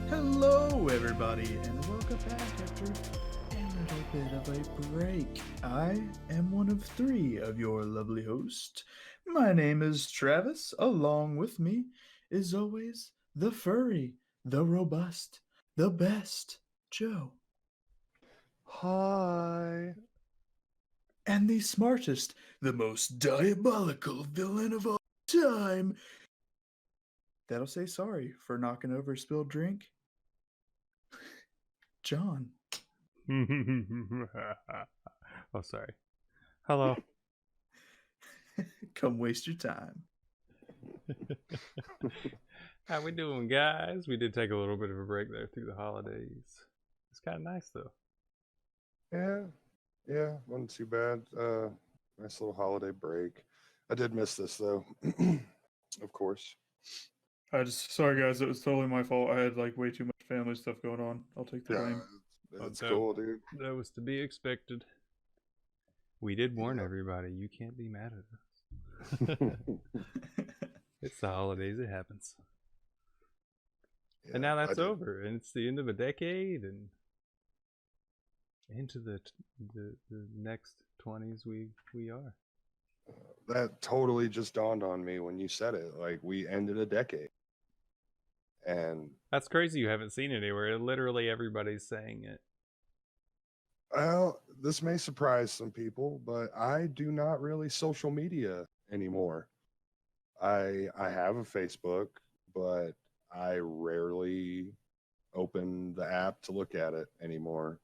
Hello, everybody, and welcome back after a little bit of a break. I am one of three of your lovely hosts. My name is Travis. Along with me is always the furry, the robust, the best, Joe. Hi. And the smartest, the most diabolical villain of all time. That'll say sorry for knocking over a spilled drink. John. Oh, sorry. Hello. Come waste your time. How we doing, guys? We did take a little bit of a break there through the holidays. It's kind of nice, though. Yeah, wasn't too bad. Nice little holiday break. I did miss this though, of course. Sorry guys, it was totally my fault. I had like way too much family stuff going on. I'll take the blame. It's cool, dude. That was to be expected. We did warn everybody. You can't be mad at us. It's the holidays. It happens. Yeah, And now that's over, and it's the end of a decade, and into the next 20s we are. That totally just dawned on me when you said it. Like, we ended a decade. And That's crazy you haven't seen it anywhere. Literally everybody's saying it. well, this may surprise some people, but I do not really social media anymore. I have a Facebook, but I rarely open the app to look at it anymore.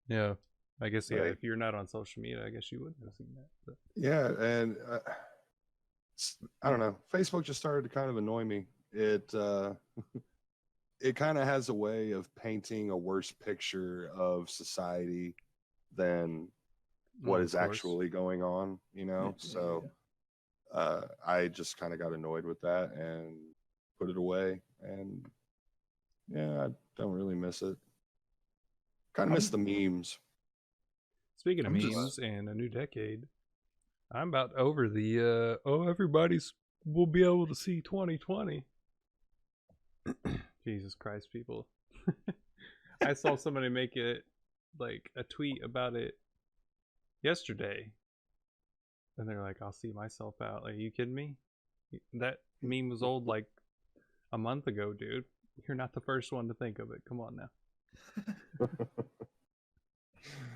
Yeah. I guess, yeah, Like, if you're not on social media, I guess you wouldn't have seen that. But yeah, and I don't know. Facebook just started to kind of annoy me. It it kind of has a way of painting a worse picture of society than what is actually going on, you know? So I just kind of got annoyed with that and put it away. And yeah, I don't really miss it. Kind of miss the memes. Speaking of memes and a new decade, I'm about over the everybody's will be able to see 2020. Jesus Christ, people. I saw somebody make it like a tweet about it yesterday. And they're like, I'll see myself out. Like, are you kidding me? That meme was old like a month ago, dude. You're not the first one to think of it. Come on now.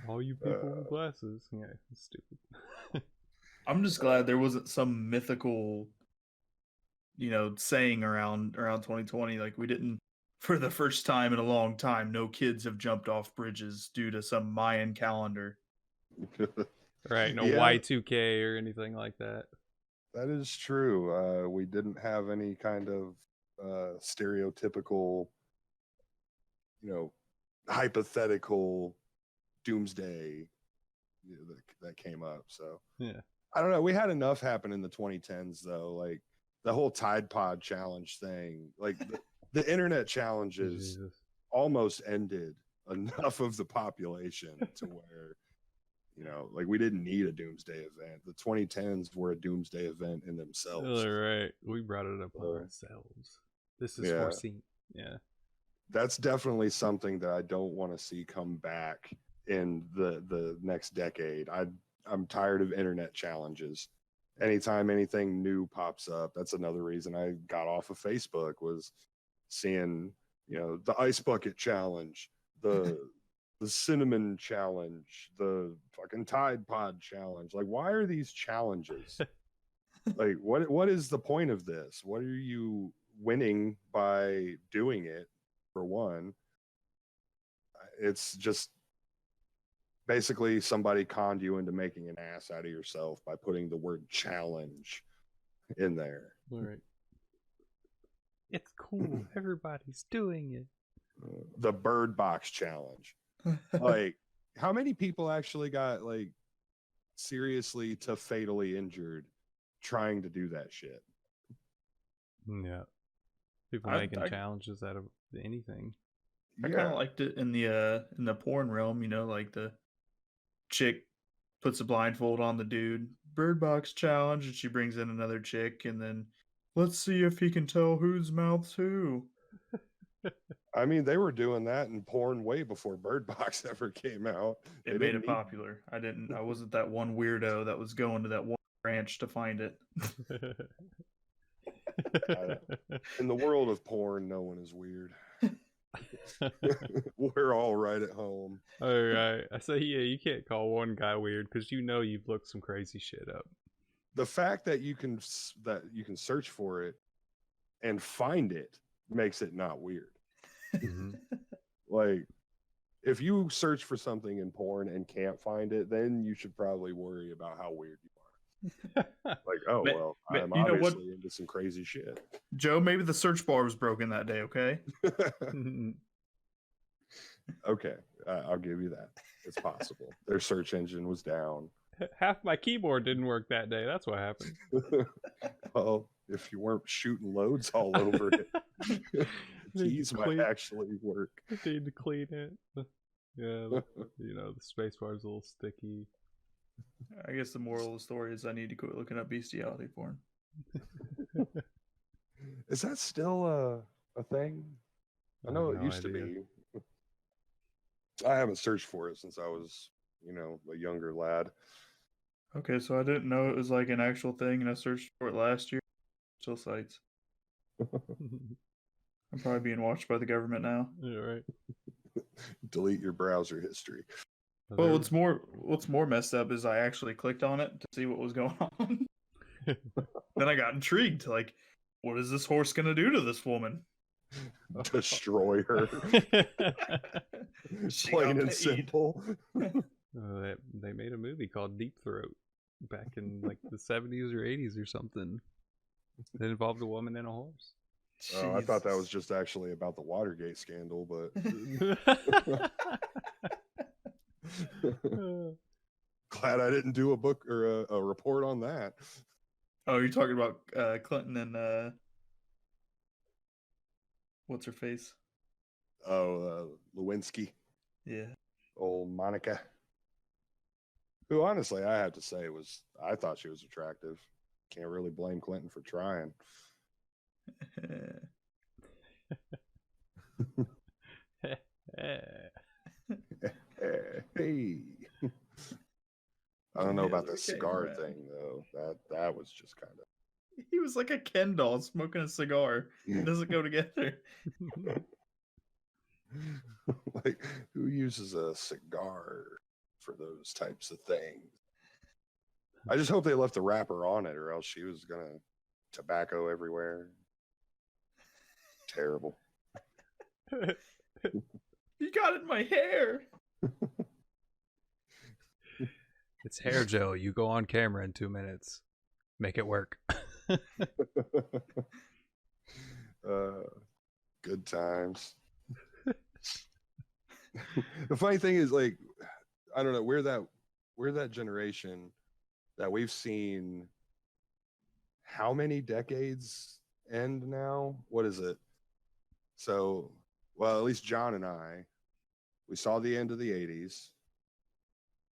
All you people with glasses. Yeah, it's stupid. I'm just glad there wasn't some mythical, saying around 2020. Like we didn't, for the first time in a long time, no kids have jumped off bridges due to some Mayan calendar. Right, no Y2K or anything like that. That is true. We didn't have any kind of stereotypical, hypothetical doomsday that came up. So yeah, I don't know. We had enough happen in the 2010s though, like the whole Tide Pod challenge thing, like the internet challenges almost ended enough of the population to where like we didn't need a doomsday event. The 2010s were a doomsday event in themselves. Right, we brought it up ourselves. This is foreseen. Yeah, that's definitely something that I don't want to see come back in the next decade. I'm tired of internet challenges. Anytime anything new pops up, that's another reason I got off of Facebook, was seeing the ice bucket challenge, the cinnamon challenge, the fucking Tide Pod challenge. Like, why are these challenges? Like, what is the point of this? What are you winning by doing it? For one, it's just basically somebody conned you into making an ass out of yourself by putting the word challenge in there. All right. It's cool. Everybody's doing it. The Bird Box challenge. Like, how many people actually got like seriously to fatally injured trying to do that shit? Yeah. People making challenges out of anything. I kind of liked it in the porn realm, like the chick puts a blindfold on the dude, Bird Box challenge, and she brings in another chick, and then let's see if he can tell whose mouth's who. I mean, they were doing that in porn way before Bird Box ever came out. It made it popular. I wasn't that one weirdo that was going to that one ranch to find it. In the world of porn, no one is weird. We're all right at home. All right. I say, yeah, you can't call one guy weird because you know you've looked some crazy shit up. The fact that you can search for it and find it makes it not weird. Mm-hmm. Like, if you search for something in porn and can't find it, then you should probably worry about how weird you are. Like, oh, well, I'm obviously into some crazy shit. Joe, maybe the search bar was broken that day, okay? Okay, I'll give you that. It's possible. Their search engine was down. Half my keyboard didn't work that day. That's what happened. Well, if you weren't shooting loads all over it, keys might actually work. Need to clean it. Yeah, you know, the space bar is a little sticky. I guess the moral of the story is I need to quit looking up bestiality porn. Is that still a thing? I know it used to be. I haven't searched for it since I was, a younger lad. Okay, so I didn't know it was like an actual thing, and I searched for it last year. Still sites. I'm probably being watched by the government now. Yeah, right. Delete your browser history. Well, what's more messed up is I actually clicked on it to see what was going on. Then I got intrigued. Like, what is this horse going to do to this woman? Destroy her. Plain and simple. They made a movie called Deep Throat back in like the 70s or 80s or something. It involved a woman and a horse. Oh, I thought that was just actually about the Watergate scandal, but glad I didn't do a book or a report on that. Oh, you're talking about Clinton and what's her face? Oh, Lewinsky. Yeah. Old Monica. Who, honestly, I have to say I thought she was attractive. Can't really blame Clinton for trying. Hey. I don't know about the cigar thing though. That was just kind of. He was like a Ken doll smoking a cigar. It doesn't go together. Like, who uses a cigar for those types of things? I just hope they left the wrapper on it, or else she was gonna tobacco everywhere. Terrible. You got it in my hair. It's hair gel. You go on camera in 2 minutes. Make it work. Good times. The funny thing is, like, I don't know, we're that generation that we've seen how many decades end now? What is it? So, well, at least John and I, we saw the end of the 80s.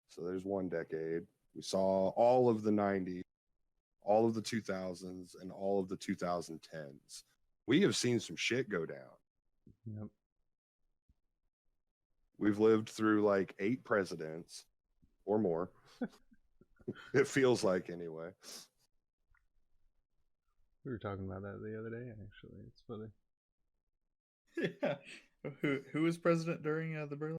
So there's one decade. We saw all of the 90s, all of the 2000s, and all of the 2010s. We have seen some shit go down. Yep. We've lived through like 8 presidents or more. It feels like, anyway. We were talking about that the other day, actually. It's funny. Yeah. Who was president during the Berlin?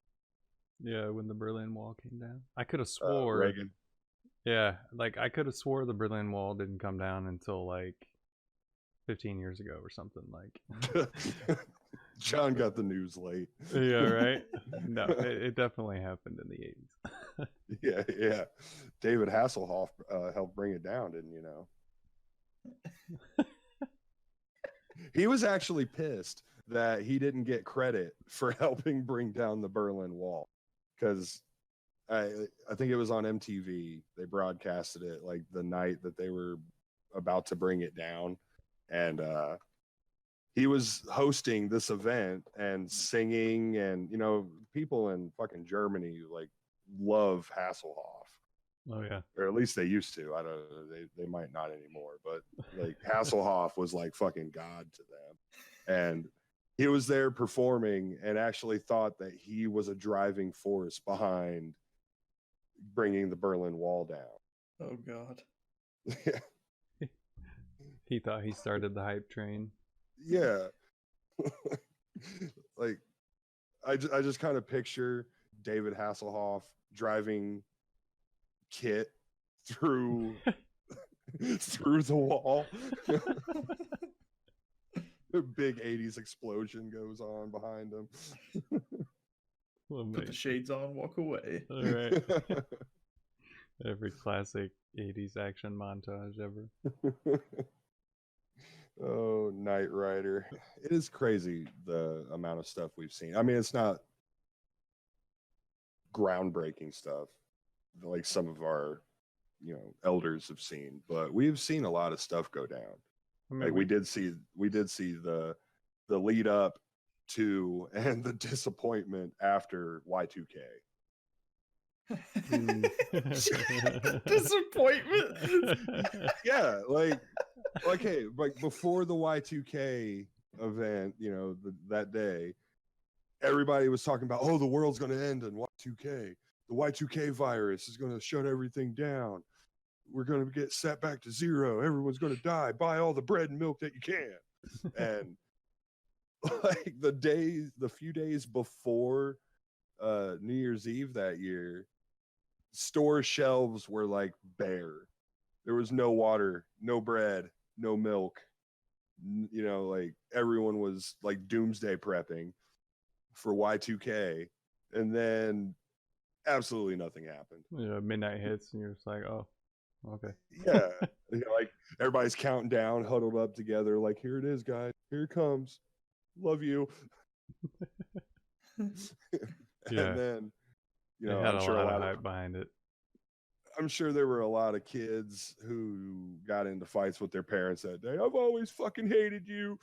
Yeah, when the Berlin Wall came down. I could have swore. Reagan. Yeah, like I could have swore the Berlin Wall didn't come down until like 15 years ago or something. Like, John got the news late. Yeah, right. No, it definitely happened in the 80s. Yeah. David Hasselhoff helped bring it down, didn't you know? He was actually pissed that he didn't get credit for helping bring down the Berlin Wall, because I think it was on MTV. They broadcasted it like the night that they were about to bring it down, and he was hosting this event and singing, and people in fucking Germany like love Hasselhoff. Oh yeah, or at least they used to. I don't know. They might not anymore, but like Hasselhoff was like fucking God to them, and he was there performing and actually thought that he was a driving force behind bringing the Berlin Wall down. Oh God. He thought he started the hype train. Yeah. Like, I just kind of picture David Hasselhoff driving Kit through through the wall. A big 80s explosion goes on behind him. Put the shades on, walk away. All right. Every classic 80s action montage ever. Oh, Knight Rider. It is crazy the amount of stuff we've seen. I mean, it's not groundbreaking stuff like some of our, elders have seen, but we've seen a lot of stuff go down. I mean, Like we did see the lead up to and the disappointment after Y2K. Disappointment. Yeah, like before the Y2K event, that day, everybody was talking about, oh, the world's going to end in Y2K. The Y2K virus is going to shut everything down. We're going to get set back to zero. Everyone's going to die. Buy all the bread and milk that you can. And like the few days before New Year's Eve that year, store shelves were like bare. There was no water, no bread, no milk. Like everyone was like doomsday prepping for Y2K, and then absolutely nothing happened. Midnight hits and you're just like, oh, okay. Yeah. Like everybody's counting down, huddled up together, like, here it is, guys. Here it comes. Love you. Yeah. And then, It had a lot of hype behind it. I'm sure there were a lot of kids who got into fights with their parents that day. I've always fucking hated you.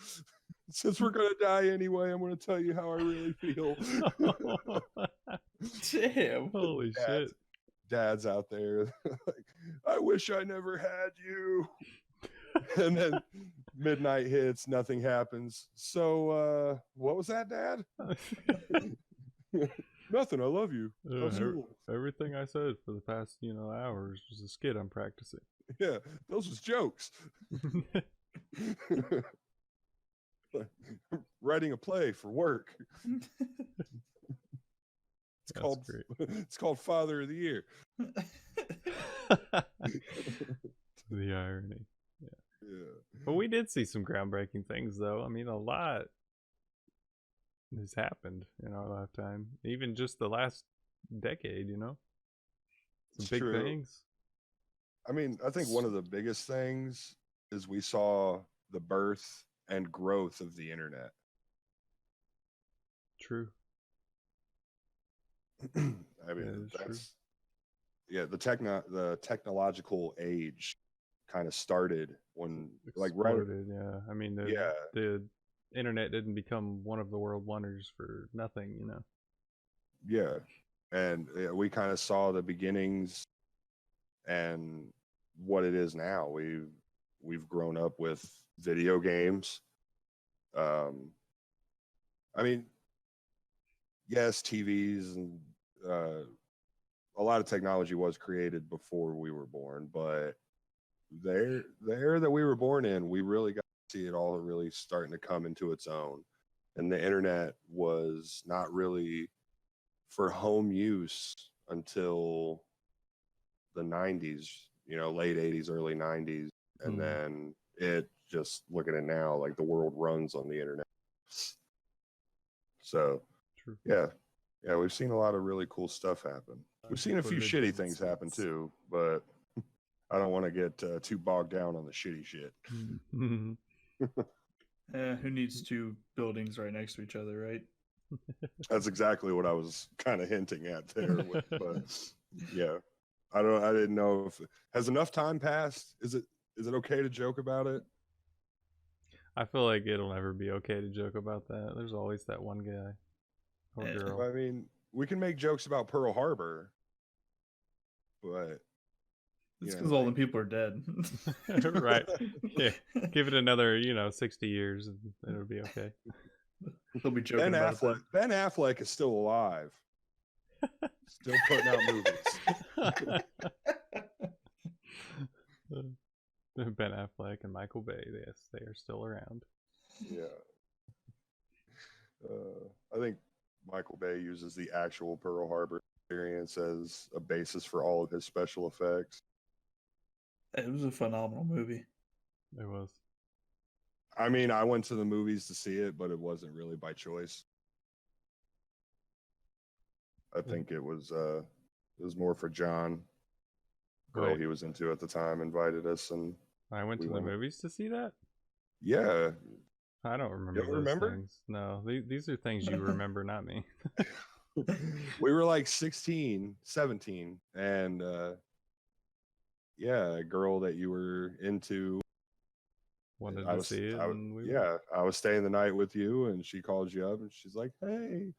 Since we're gonna die anyway, I'm gonna tell you how I really feel. Damn. Holy shit. Dads out there, like, I wish I never had you. And then midnight hits, nothing happens. So, what was that, Dad? Nothing. I love you. Everything I said for the past, hours was a skit I'm practicing. Yeah, those was jokes. Writing a play for work. It's called Father of the Year. The irony. Yeah. But we did see some groundbreaking things, though. I mean, a lot has happened in our lifetime. Even just the last decade, some It's big true. things. I mean, I think one of the biggest things is we saw the birth and growth of the internet. True. I mean, the technological age kind of started when Exploded, yeah. I mean, the internet didn't become one of the world wonders for nothing, Yeah, and we kind of saw the beginnings and what it is now. We've grown up with video games. I mean, yes, TVs and a lot of technology was created before we were born, but the era that we were born in, we really got to see it all really starting to come into its own. And the internet was not really for home use until the 90s, late 80s, early 90s. And then it just, look at it now, like the world runs on the internet. So, True. Yeah, we've seen a lot of really cool stuff happen. We've seen a few shitty things happen too, but I don't want to get too bogged down on the shitty shit. Who needs two buildings right next to each other, right? That's exactly what I was kind of hinting at there. But yeah, I didn't know if has enough time passed. Is it okay to joke about it? I feel like it'll never be okay to joke about that. There's always that one guy or girl. I mean, we can make jokes about Pearl Harbor, but it's because all the people are dead. Right. Yeah. Give it another, 60 years and it'll be okay. They'll be joking about it then. Ben Affleck is still alive. Still putting out movies. Ben Affleck and Michael Bay, yes, they are still around. Yeah. I think Michael Bay uses the actual Pearl Harbor experience as a basis for all of his special effects. It was a phenomenal movie. It was. I mean, I went to the movies to see it, but it wasn't really by choice. I think it was more for John, girl Right. he was into at the time, invited us, and I went to the movies to see that? yeah. I don't remember don't those remember? things. No, these are things you remember, not me. We were like 16, 17, and yeah, a girl that you were into. Wanted I to was, see it. I, was- And we yeah, I was staying the night with you, and she called you up, and she's like, "Hey,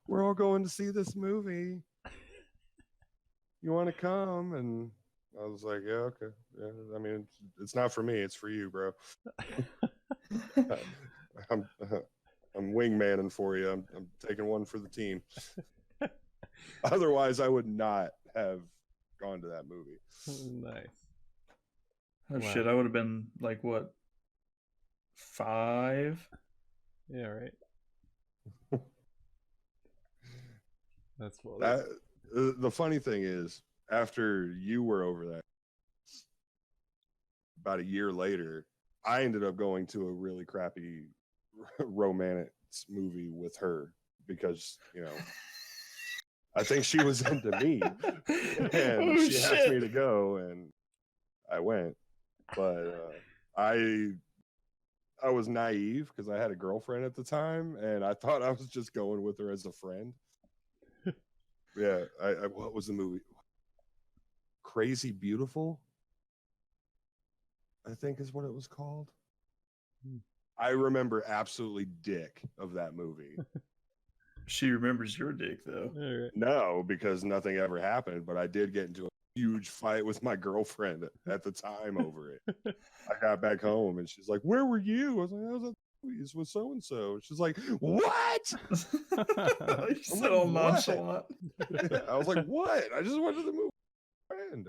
we're all going to see this movie. You want to come?" And I was like, "Yeah, okay. Yeah, I mean, it's not for me; it's for you, bro. I'm wingmaning for you. I'm taking one for the team. Otherwise, I would not have gone to that movie." Nice. Oh Wow. shit! I would have been like what, 5? Yeah, right. That's what. The funny thing is, after you were over that, about a year later, I ended up going to a really crappy romance movie with her because, I think she was into me, and Oh, she asked me shit. to go, and I went. But I was naive because I had a girlfriend at the time, and I thought I was just going with her as a friend. Yeah, what was the movie? Crazy Beautiful, I think is what it was called. I remember absolutely dick of that movie. She remembers your dick though. All right. No, because nothing ever happened, but I did get into a huge fight with my girlfriend at the time over it. I got back home and she's like, "Where were you?" I was like, "I was at the movies with so and so." She's like, "What?" You're so like, "What?" nonchalant. I was like, "What? I just went to the movie." Friend.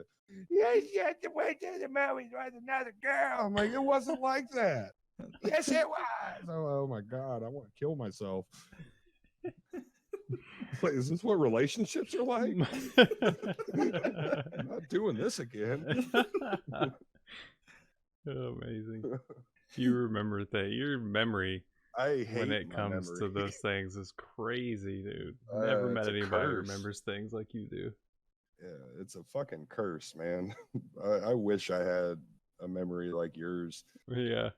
Yes, you had to wait till the movie with another girl. I'm like, it wasn't like that. Yes, it was. Oh my God, I want to kill myself. Wait, is this what relationships are like? I'm not doing this again. Amazing. You remember that. Your memory I hate when it my comes to memory. those things is crazy, dude. Never met It's a anybody who curse. remembers things like you do. Yeah, it's a fucking curse, man. I wish I had a memory like yours. Yeah.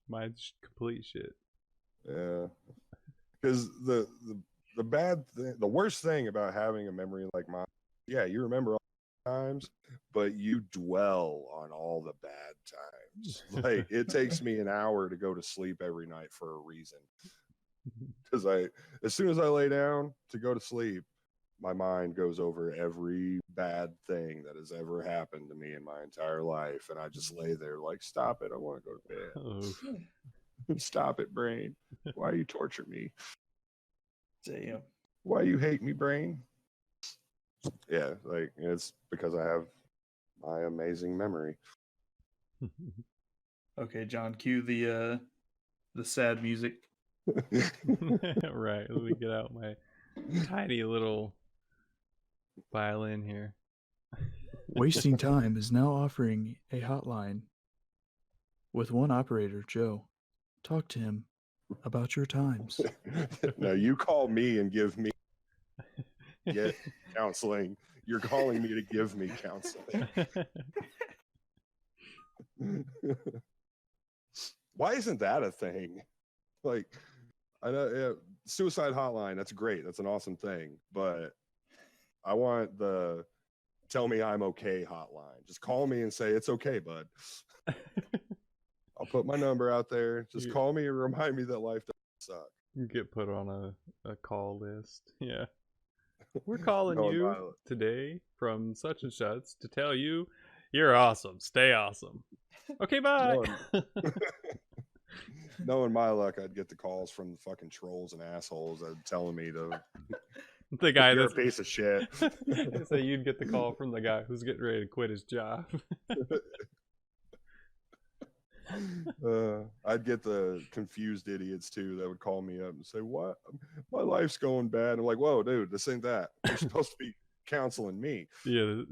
Mine's complete shit. Yeah, because the bad thing, the worst thing about having a memory like mine, yeah, you remember all the times, but you dwell on all the bad times. Like it takes me an hour to go to sleep every night for a reason. Because as soon as I lay down to go to sleep, my mind goes over every bad thing that has ever happened to me in my entire life, and I just lay there like, "Stop it! I want to go to bed. Oh, Stop it, brain. Why you torture me? Damn. Why you hate me, brain?" Yeah, like it's because I have my amazing memory. Okay, John, cue the sad music. right. Let me get out my tiny little violin here. Wasting Time is now offering a hotline with one operator, Joe. Talk to him about your times. No, you call me and get counseling. You're calling me to give me counseling. Why isn't that a thing? Like, I know, yeah, suicide hotline, that's great. That's an awesome thing. But I want the tell me I'm okay hotline. Just call me and say, "It's okay, bud." I'll put my number out there. Just call me and remind me that life doesn't suck. Get put on a call list. Yeah. We're calling No, you no. today from such and such to tell you you're awesome. Stay awesome. Okay, bye. Knowing my luck, I'd get the calls from the fucking trolls and assholes that telling me to The guy you're a that's piece of shit. So you'd get the call from the guy who's getting ready to quit his job. I'd get the confused idiots too that would call me up and say, "What? My life's going bad." I'm like, "Whoa, dude, this ain't that. You're supposed to be counseling me." Yeah.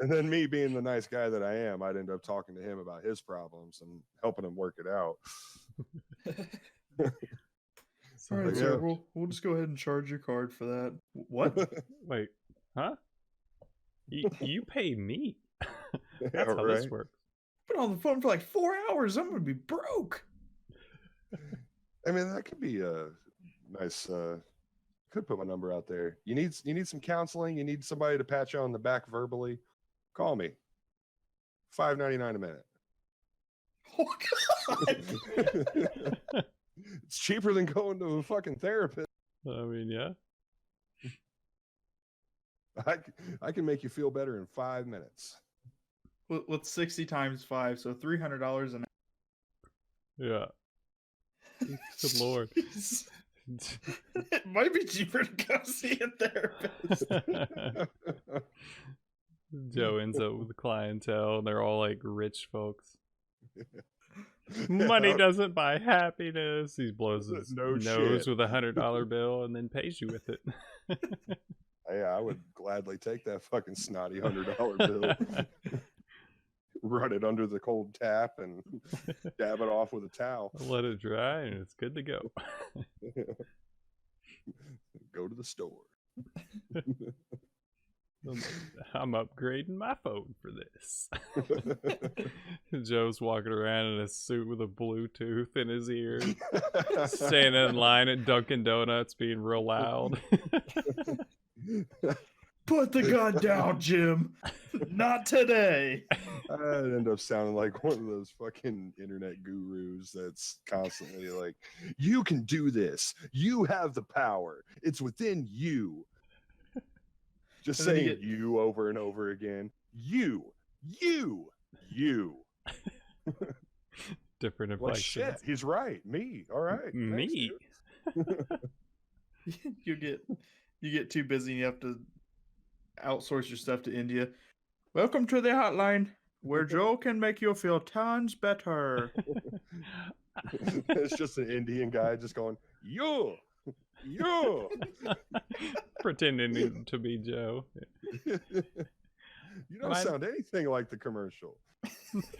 And then me being the nice guy that I am, I'd end up talking to him about his problems and helping him work it out. All right, Like, sir. yeah. We'll just go ahead and charge your card for that. What? Wait, huh? You pay me. That's Yeah, how this right. works. Been on the phone for like 4 hours. I'm gonna be broke. I mean, that could be a nice. Could put my number out there. You need some counseling. You need somebody to pat you on the back verbally. Call me. $5.99 a minute. Oh God. It's cheaper than going to a fucking therapist. I mean, yeah. I can make you feel better in 5 minutes. What's 60 times 5? So $300 an Yeah. Good lord. It might be cheaper to go see a therapist. Joe ends up with a clientele, and they're all like rich folks. Money doesn't buy happiness. He blows his No nose shit. with $100 bill and then pays you with it. Yeah, I would gladly take that fucking snotty $100 bill. Run it under the cold tap and dab it off with a towel. Let it dry, and it's good to go. Go to the store. I'm upgrading my phone for this. Joe's walking around in a suit with a Bluetooth in his ear, standing in line at Dunkin' Donuts, being real loud. Put the gun down, Jim. Not today. I'd end up sounding like one of those fucking internet gurus that's constantly like, "You can do this. You have the power. It's within you." Just And then you saying get- you over and over again. You. Different Like, inflections. shit, he's right. Me. All right. Thanks, Me. dude. you get too busy and you have to outsource your stuff to India. Welcome to the hotline where Joe can make you feel tons better. It's just an Indian guy just going, you. Pretending to be Joe. You don't Mine- sound anything like the commercial.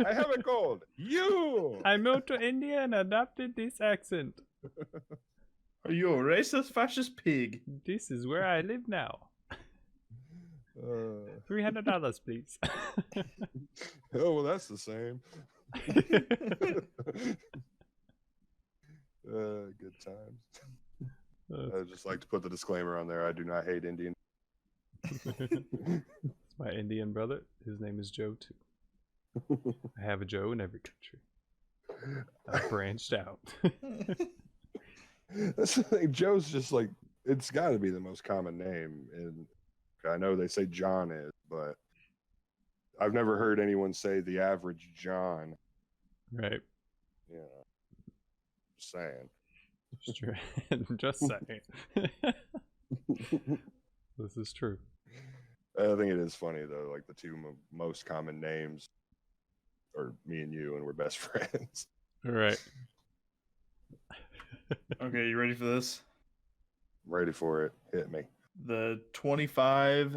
I have a cold. You. I moved to India and adopted this accent. Are you a racist, fascist pig? This is where I live now. $300, please. Oh, well, that's the same. Good times. I'd just like to put the disclaimer on there. I do not hate Indian. It's my Indian brother. His name is Joe too. I have a Joe in every country. I branched out. That's the thing. Joe's just like, it's got to be the most common name. And I know they say John is, but I've never heard anyone say the average John. Right. You know, just saying. Sure. Just saying. This is true. I think it is funny though. Like the two most common names are me and you, and we're best friends. All right. Okay, you ready for this? I'm ready for it. Hit me. The 25.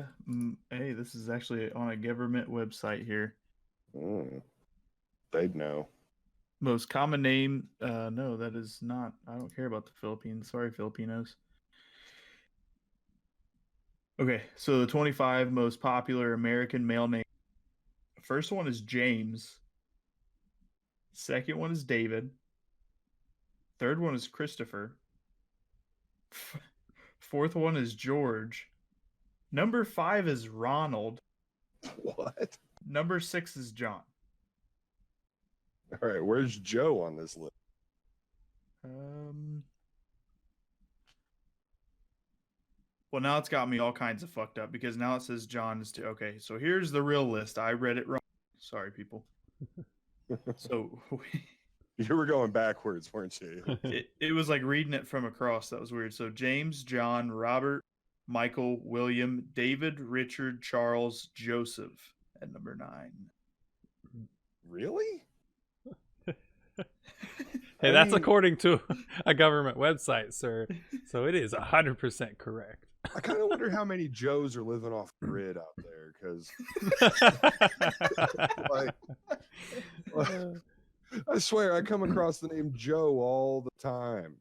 Hey, this is actually on a government website here. They'd know. Most common name. No, that is not. I don't care about the Philippines. Sorry, Filipinos. Okay, so the 25 most popular American male names. First one is James. Second one is David. Third one is Christopher. Fourth one is George. Number 5 is Ronald. What? Number 6 is John. All right, where's Joe on this list? Well, now it's got me all kinds of fucked up because now it says John is too. Okay, so here's the real list. I read it wrong. Sorry, people. So You were going backwards, weren't you? It was like reading it from across. That was weird. So James, John, Robert, Michael, William, David, Richard, Charles, Joseph at number 9. Really? Hey, I that's mean- according to a government website, sir. So it is 100% correct. I kind of wonder how many Joes are living off grid out there, because like, I swear I come across the name Joe all the time.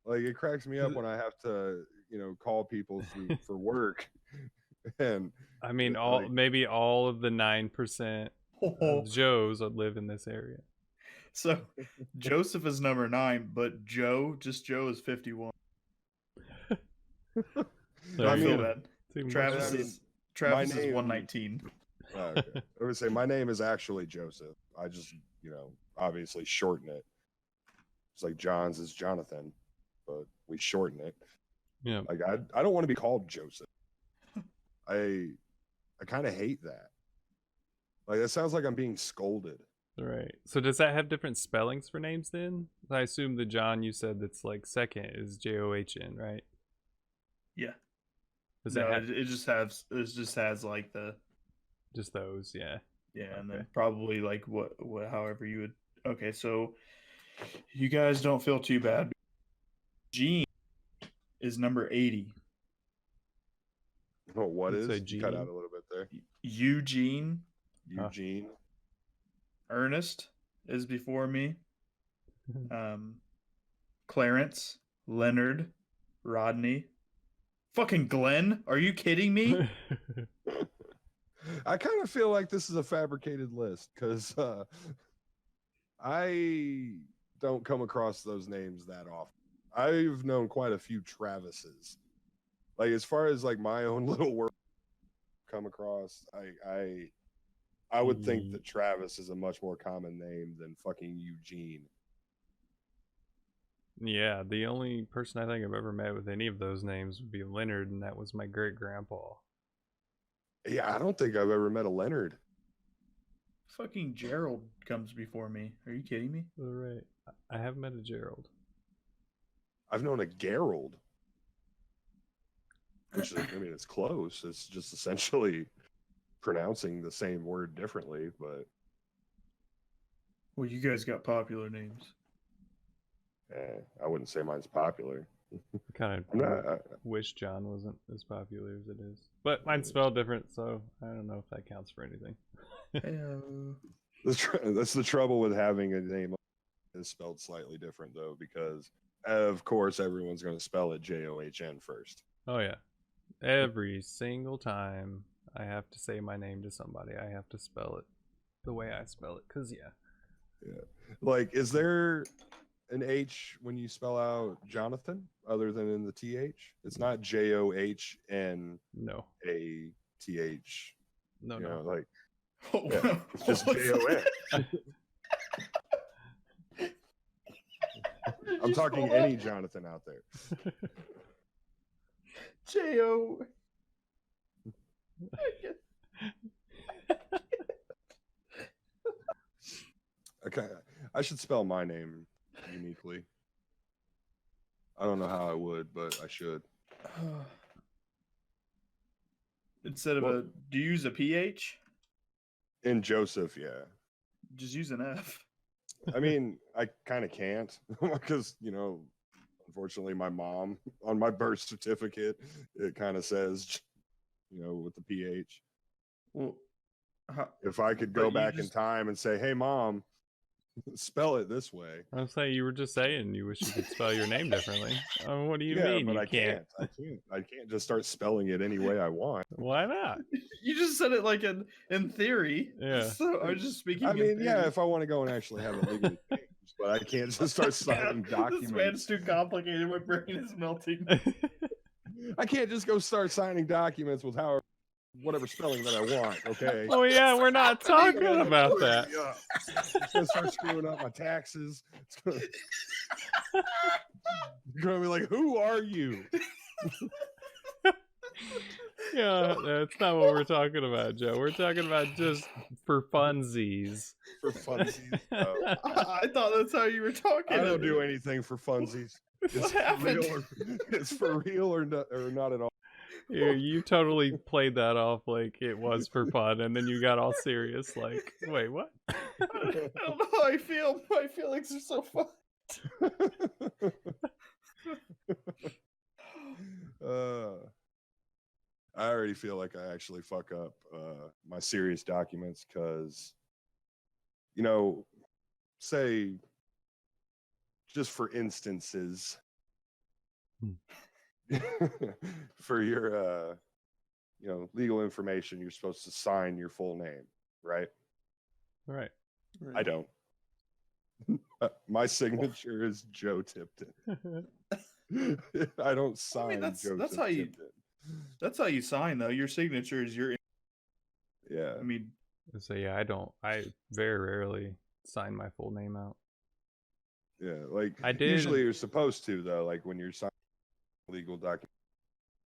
Like, it cracks me up when I have to, call people for work. And I mean, like- maybe all of the 9% Oh, of Joes would live in this area. so Joseph is number 9, but just Joe is 51. There I you feel go. bad. Too much. Travis I mean, is Travis is name- 119. okay. I would say my name is actually Joseph. I just, obviously shorten it. It's like John's is Jonathan, but we shorten it. Yeah. Like, I don't want to be called Joseph. I kind of hate that. Like, that sounds like I'm being scolded. Right. So does that have different spellings for names then? I assume the John you said that's like second is John, right? Yeah. Does No, that have it just has like the just those? Yeah. and Okay. then probably like what however you would. Okay, so you guys don't feel too bad. Gene is number 80. Oh, what Let's is? say You cut Gene. out a little bit there. Eugene, Huh. Eugene. Ernest is before me. Clarence, Leonard, Rodney, fucking Glenn. Are you kidding me? I kind of feel like this is a fabricated list, because I don't come across those names that often. I've known quite a few Travises. Like, as far as like my own little world come across, I would think that Travis is a much more common name than fucking Eugene. Yeah, the only person I think I've ever met with any of those names would be Leonard, and that was my great grandpa. Yeah, I don't think I've ever met a Leonard. Fucking Gerald comes before me. Are you kidding me? All right. I have met a Gerald. I've known a Gerald. Which is, I mean, it's close. It's just essentially pronouncing the same word differently, but Well, you guys got popular names. I wouldn't say mine's popular. I kind I'm of not, wish John wasn't as popular as it is. But mine's spelled different, so I don't know if that counts for anything. that's the trouble with having a name is spelled slightly different, though, because of course everyone's going to spell it John first. Oh, yeah. Every single time I have to say my name to somebody, I have to spell it the way I spell it. Because, yeah. Like, is there an H when you spell out Jonathan other than in the TH? It's not JOHNATH. No. No, You no. know, like, Oh, yeah, it's just JON. I'm talking any Jonathan out there. J-O. Okay, I should spell my name uniquely. I don't know how I would, but I should. Instead of Well- do you use a PH? In Joseph, yeah. Just use an F. I mean, I kind of can't because, unfortunately, my mom on my birth certificate, it kind of says, with the PH. Well, If I could But go you back in just- time and say, hey, mom, spell it this way. I was saying you were just saying you wish you could spell your name differently. What do you yeah, mean but you I can't? I can't just start spelling it any way I want. Why not? you just said it like in theory. Yeah. So I was just speaking. I in mean, yeah, theory. if I want to go and actually have it legally changed, but I can't just start signing This man's documents. too complicated. My brain is melting. I can't just go start signing documents with whatever spelling that I want. Okay. Oh yeah, we're not talking about that. Yeah. It's gonna start screwing up my taxes. It's gonna... You're gonna be like, "Who are you?" Yeah, that's not what we're talking about, Joe. We're talking about just for funsies. For funsies. I thought that's how you were talking. I don't do anything for funsies. It's for happened? real. It's for real or not at all. You totally played that off like it was for fun, and then you got all serious. Like, wait, what? I don't know how I feel. My feelings are so fun. I already feel like I actually fuck up my serious documents because, say, just for instances, for your, legal information, you're supposed to sign your full name, right? Right. I don't. My signature is Joe Tipton. I don't sign Joseph that's how you. Tipton. That's how you sign, though. Your signature is your. Yeah. I mean, So yeah, I very rarely sign my full name out. Yeah, like I did. Usually you're supposed to, though. Like when you're signing a legal document,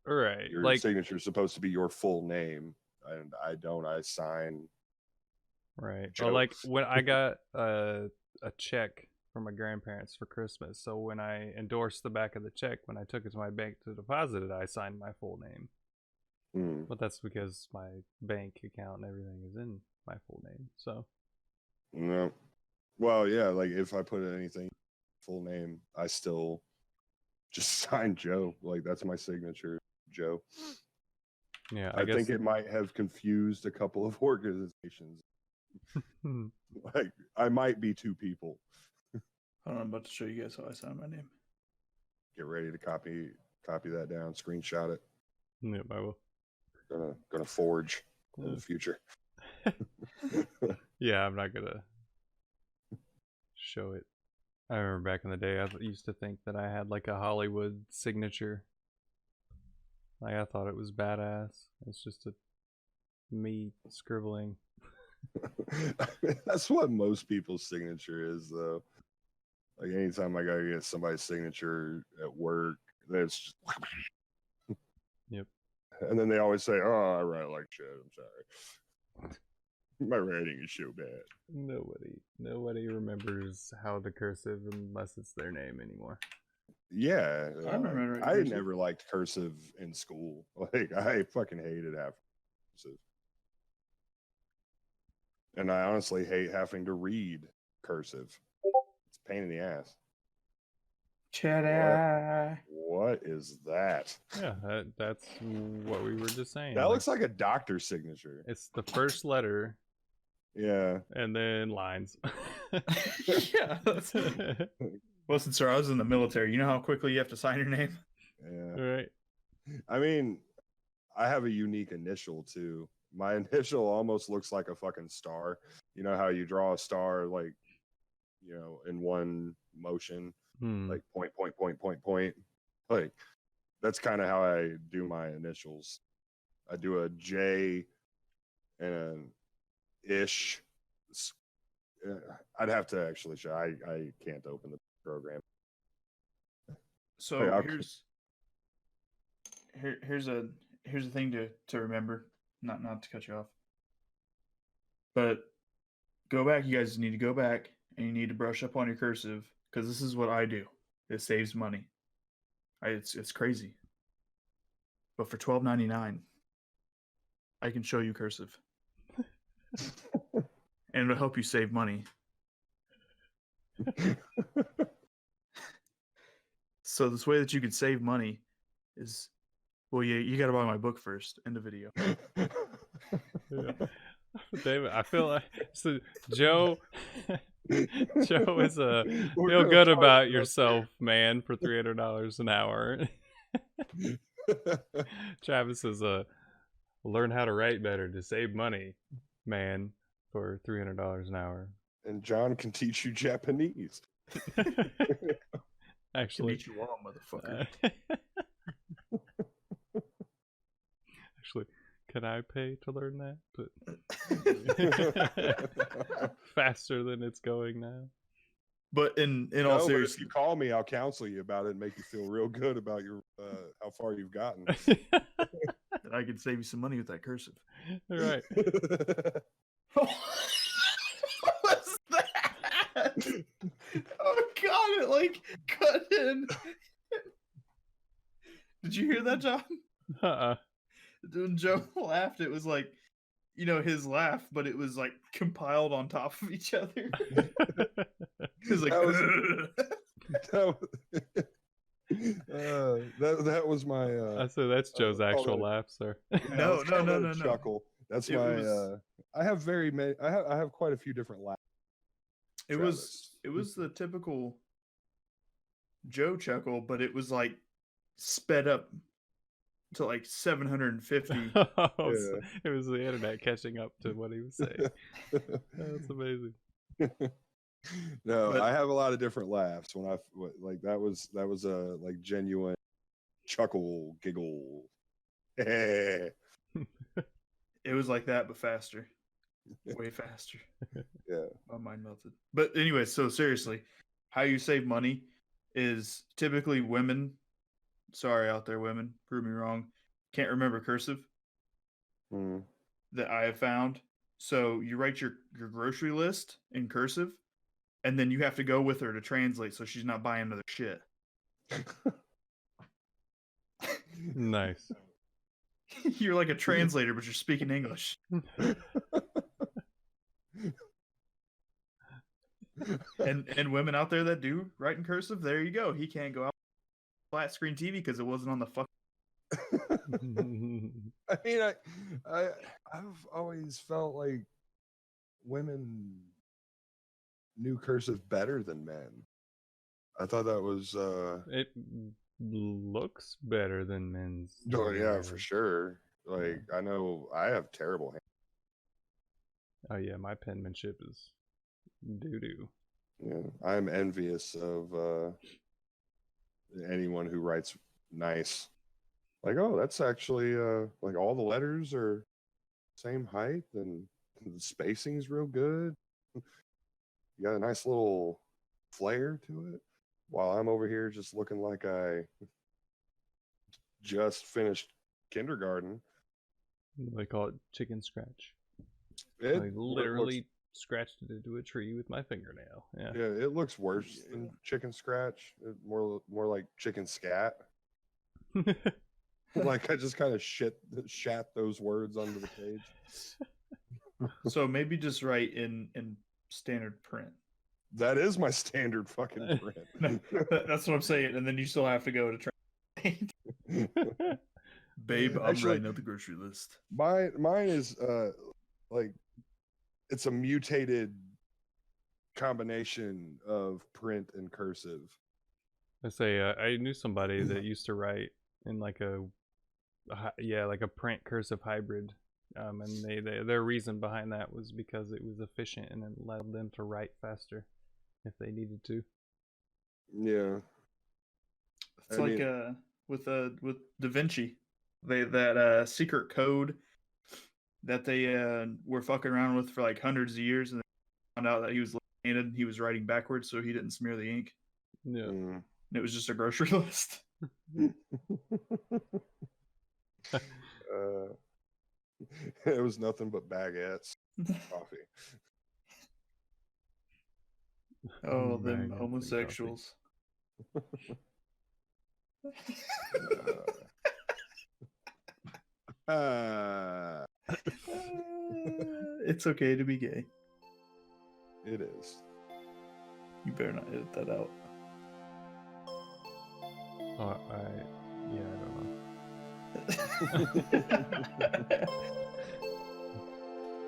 Right. your Like, signature is supposed to be your full name, and I don't. I sign. right. Joe. Well, like when I got a check from my grandparents for Christmas, so when I endorsed the back of the check, when I took it to my bank to deposit it, I signed my full name. Mm. But that's because my bank account and everything is in my full name. So No. Well, yeah. Like if I put anything full name, I still just sign Joe. Like that's my signature, Joe. yeah, I guess think it might have confused a couple of organizations. Like I might be two people. hold on, I'm about to show you guys how I sign my name. Get ready to copy that down, screenshot it. Yep, I will. Gonna forge in the future. Yeah, I'm not gonna show it. I remember back in the day, I used to think that I had like a Hollywood signature. Like I thought it was badass. It's just me scribbling. That's what most people's signature is, though. Like anytime I gotta get somebody's signature at work, that's just... Yep. And then they always say, "Oh, I write like shit. I'm sorry. My writing is so bad." Nobody remembers how to cursive unless it's their name anymore. Yeah, I remember writing I cursive. never liked cursive in school. Like I fucking hated cursive, and I honestly hate having to read cursive. It's a pain in the ass. Cheddar. What is that? Yeah, that's what we were just saying. That looks like a doctor's signature. it's the first letter Yeah. and then lines. Yeah. Listen, sir, I was in the military. You know how quickly you have to sign your name? Yeah. Right. I mean, I have a unique initial too. My initial almost looks like a fucking star. You know how you draw a star like, in one motion, like point, point, point, point, point. Like that's kind of how I do my initials. I do a J and an ish. I'd have to actually show. I can't open the program. So Hey, here's a thing to remember. Not to cut you off, but go back. You guys need to go back and you need to brush up on your cursive because this is what I do. It saves money. It's crazy. But for $12.99, I can show you cursive, and it'll help you save money. So this way that you can save money is, well, you got to buy my book first. End of video. Yeah. David, I feel like so Joe is a feel good about yourself, man, for $300 an hour. Travis is a learn how to write better to save money, man, for $300 an hour. And John can teach you Japanese. Actually, Konnichiwa, motherfucker. Actually, can I pay to learn that? But faster than it's going now. But in all No, but if seriousness, you call me, I'll counsel you about it and make you feel real good about your how far you've gotten. that I could save you some money with that cursive. All right. What was that? Oh god, it like cut in. Did you hear that, John? When Joe laughed, it was like, you know, his laugh, but it was like compiled on top of each other. It was like, that was my. So that's Joe's actual laugh, sir. No. Chuckle. That's It my. was- I have very many. I have quite a few different laughs. It was the typical Joe chuckle, but it was like sped up to like 750. It was the internet catching up to what he was saying. That's amazing. No, But- I have a lot of different laughs when like that was a like genuine chuckle giggle. It was like that, but faster. Way faster. Yeah. My mind melted. But anyway, so seriously, how you save money is typically women. Sorry out there, women. Prove me wrong. Can't remember cursive Mm. that I have found. So you write your grocery list in cursive, and then you have to go with her to translate so she's not buying another shit. Nice. You're like a translator, but you're speaking English. And women out there that do write in cursive, there you go. He can't go out flat screen TV because it wasn't on the fuck. I mean, I've always felt like women knew cursive better than men. I thought that was. It looks better than men's. Oh yeah, for sure. Like I know I have terrible hands. Oh yeah, my penmanship is doo doo. Yeah, I'm envious of anyone who writes nice. Like, oh, that's actually like all the letters are same height and the spacing's real good. You got a nice little flair to it. While I'm over here just looking like I just finished kindergarten. They call it chicken scratch. It I literally scratched it into a tree with my fingernail. Yeah. yeah, it looks worse than chicken scratch. More like chicken scat. Like I just kind of shat those words onto the page. So maybe just write in standard print. That is my standard fucking print. That's what I'm saying. And then you still have to go to translate. Babe, I'm Actually, writing out the grocery list. mine is like it's a mutated combination of print and cursive. I say I knew somebody that used to write in like a print cursive hybrid, and their reason behind that was because it was efficient and it allowed them to write faster if they needed to. Yeah. It's I like mean- with Da Vinci, that secret code that they were fucking around with for like hundreds of years, and they found out that he was left-handed and he was writing backwards, so he didn't smear the ink. Yeah. Mm. And it was just a grocery list. It was nothing but baguettes, coffee. Oh, Baguettes them and homosexuals. It's okay to be gay. It is. You better not edit that out. I don't know.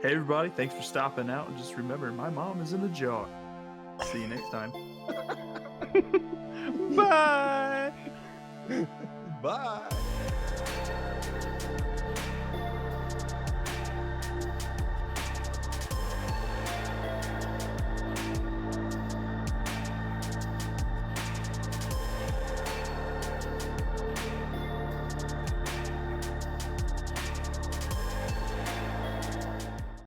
Hey everybody, thanks for stopping out, and just remember, my mom is in the jar. See you next time. Bye. Bye.